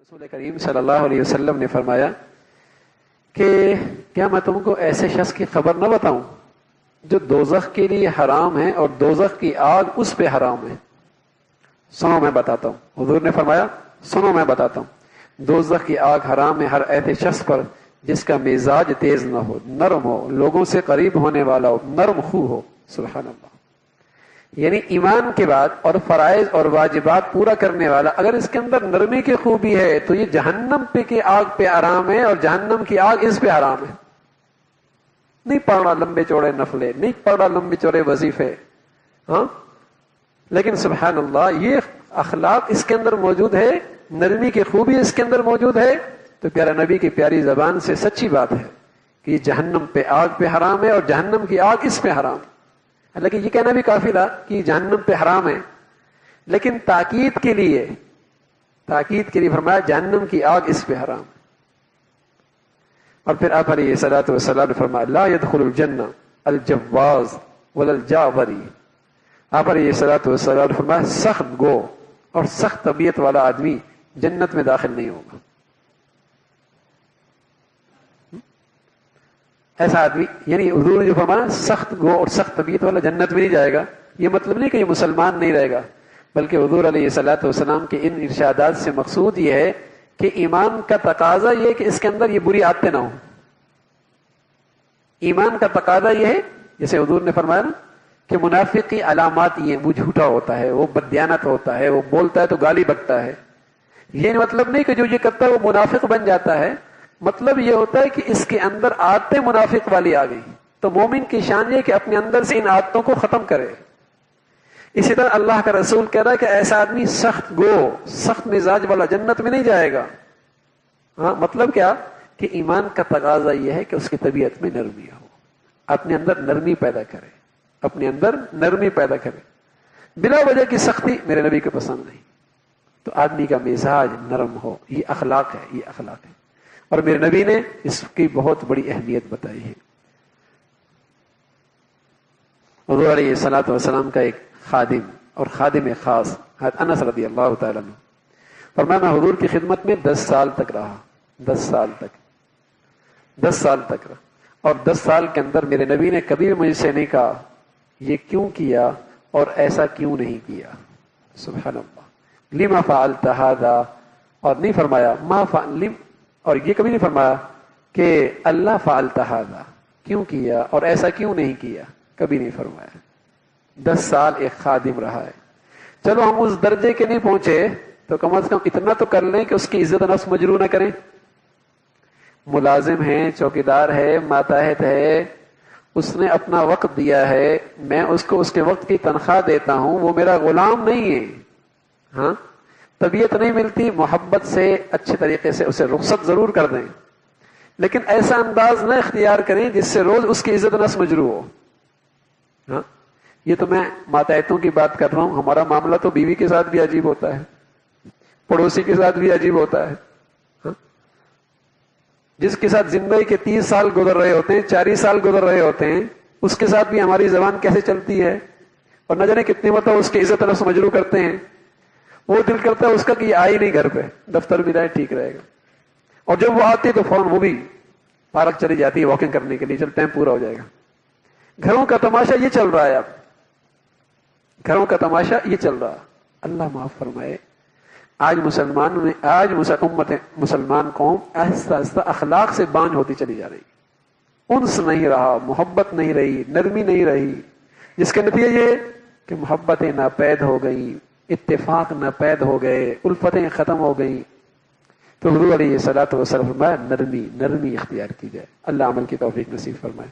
رسول کریم صلی اللہ علیہ وسلم نے فرمایا کہ کیا میں تم کو ایسے شخص کی خبر نہ بتاؤں جو دوزخ کے لیے حرام ہے اور دوزخ کی آگ اس پہ حرام ہے؟ سنو میں بتاتا ہوں. حضور نے فرمایا سنو میں بتاتا ہوں. دوزخ کی آگ حرام ہے ہر ایسے شخص پر جس کا مزاج تیز نہ ہو، نرم ہو، لوگوں سے قریب ہونے والا ہو، نرم خو ہو. سبحان اللہ. یعنی ایمان کے بعد اور فرائض اور واجبات پورا کرنے والا اگر اس کے اندر نرمی کی خوبی ہے تو یہ جہنم پہ کی آگ پہ آرام ہے اور جہنم کی آگ اس پہ آرام ہے. نہیں پڑھ رہا لمبے چوڑے نفلے، نہیں پڑھ رہا لمبے چوڑے وظیفے، ہاں، لیکن سبحان اللہ یہ اخلاق اس کے اندر موجود ہے، نرمی کی خوبی اس کے اندر موجود ہے، تو پیارا نبی کی پیاری زبان سے سچی بات ہے کہ یہ جہنم پہ آگ پہ حرام ہے اور جہنم کی آگ اس پہ حرام ہے. حالانکہ یہ کہنا بھی کافی تھا کہ جہنم پہ حرام ہے، لیکن تاکید کے لیے فرمایا جہنم کی آگ اس پہ حرام ہے. اور پھر آپ علیہ الصلوۃ والسلام نے فرمایا لا يدخل الجنہ الجواز ولا الجعبری. آپ علیہ الصلوۃ والسلام نے فرمایا سخت گو اور سخت طبیعت والا آدمی جنت میں داخل نہیں ہوگا. ایسا آدمی، یعنی حضور نے جو فرمایا سخت گو اور سخت طبیعت والا جنت میں نہیں جائے گا، یہ مطلب نہیں کہ یہ مسلمان نہیں رہے گا، بلکہ حضور علیہ الصلوۃ والسلام کے ان ارشادات سے مقصود یہ ہے کہ ایمان کا تقاضا یہ ہے کہ اس کے اندر یہ بری عادتیں نہ ہوں. ایمان کا تقاضا یہ ہے، جیسے حضور نے فرمایا نا کہ منافق کی علامات یہ وہ جھوٹا ہوتا ہے، وہ بددیانت ہوتا ہے، وہ بولتا ہے تو گالی بکتا ہے. یہ مطلب نہیں کہ جو یہ کرتا ہے وہ منافق بن جاتا ہے، مطلب یہ ہوتا ہے کہ اس کے اندر عادتیں منافق والی آ گئی. تو مومن کی شان یہ کہ اپنے اندر سے ان عادتوں کو ختم کرے. اسی طرح اللہ کا رسول کہہ رہا ہے کہ ایسا آدمی سخت گو سخت مزاج والا جنت میں نہیں جائے گا. ہاں، مطلب کیا کہ ایمان کا تقاضا یہ ہے کہ اس کی طبیعت میں نرمی ہو، اپنے اندر نرمی پیدا کرے، اپنے اندر نرمی پیدا کرے. بلا وجہ کی سختی میرے نبی کو پسند نہیں. تو آدمی کا مزاج نرم ہو، یہ اخلاق ہے، یہ اخلاق ہے. اور میرے نبی نے اس کی بہت بڑی اہمیت بتائی ہے. حضور علیہ الصلوۃ والسلام کا ایک خادم اور خادم خاص حضرت انس رضی اللہ تعالیٰ عنہ فرمایا میں حضور کی خدمت میں 10 سال تک رہا. 10 سال تک رہا، اور 10 سال کے اندر میرے نبی نے کبھی بھی مجھ سے نہیں کہا یہ کیوں کیا اور ایسا کیوں نہیں کیا. سبحان اللہ. لما فعلت هذا، اور نہیں فرمایا ما فعل، اور یہ کبھی نہیں فرمایا کہ اللہ فعلت هذا، کیوں کیا اور ایسا کیوں نہیں کیا، کبھی نہیں فرمایا. 10 سال ایک خادم رہا ہے. چلو ہم اس درجے کے نہیں پہنچے تو کم از کم اتنا تو کر لیں کہ اس کی عزت نفس مجروح نہ کریں. ملازم ہے، چوکیدار ہے، ماتحت ہے، اس نے اپنا وقت دیا ہے، میں اس کو اس کے وقت کی تنخواہ دیتا ہوں، وہ میرا غلام نہیں ہے. ہاں، طبیعت نہیں ملتی، محبت سے اچھے طریقے سے اسے رخصت ضرور کر دیں، لیکن ایسا انداز نہ اختیار کریں جس سے روز اس کی عزت نفس مجروح ہو. ہاں، یہ تو میں ماتحتوں کی بات کر رہا ہوں. ہمارا معاملہ تو بیوی کے ساتھ بھی عجیب ہوتا ہے، پڑوسی کے ساتھ بھی عجیب ہوتا ہے. ہاں، جس کے ساتھ زندگی کے 30 سال گزر رہے ہوتے ہیں، 40 سال گزر رہے ہوتے ہیں، اس کے ساتھ بھی ہماری زبان کیسے چلتی ہے، اور نہ جانے کتنی مرتبہ اس کی عزت نفس مجروح کرتے ہیں. وہ دل کرتا ہے اس کا کہ یہ آئی نہیں گھر پہ، دفتر بھی رہے ٹھیک رہے گا، اور جب وہ آتی تو فوراً وہ بھی پارک چلی جاتی ہے واکنگ کرنے کے لیے، چل ٹائم پورا ہو جائے گا. گھروں کا تماشا یہ چل رہا ہے. اب گھروں کا تماشا یہ چل رہا. اللہ معاف فرمائے. آج مسلمان قوم آہستہ آہستہ اخلاق سے بانج ہوتی چلی جا رہی. انس نہیں رہا، محبت نہیں رہی، نرمی نہیں رہی، جس کا نتیجہ یہ کہ محبتیں ناپید ہو گئیں، اتفاق ناپید ہو گئے، الفتیں ختم ہو گئیں. تو حضور علیہ الصلوۃ والسلام فرمایا نرمی اختیار کی جائے. اللہ عمل کی توفیق نصیب فرمائے.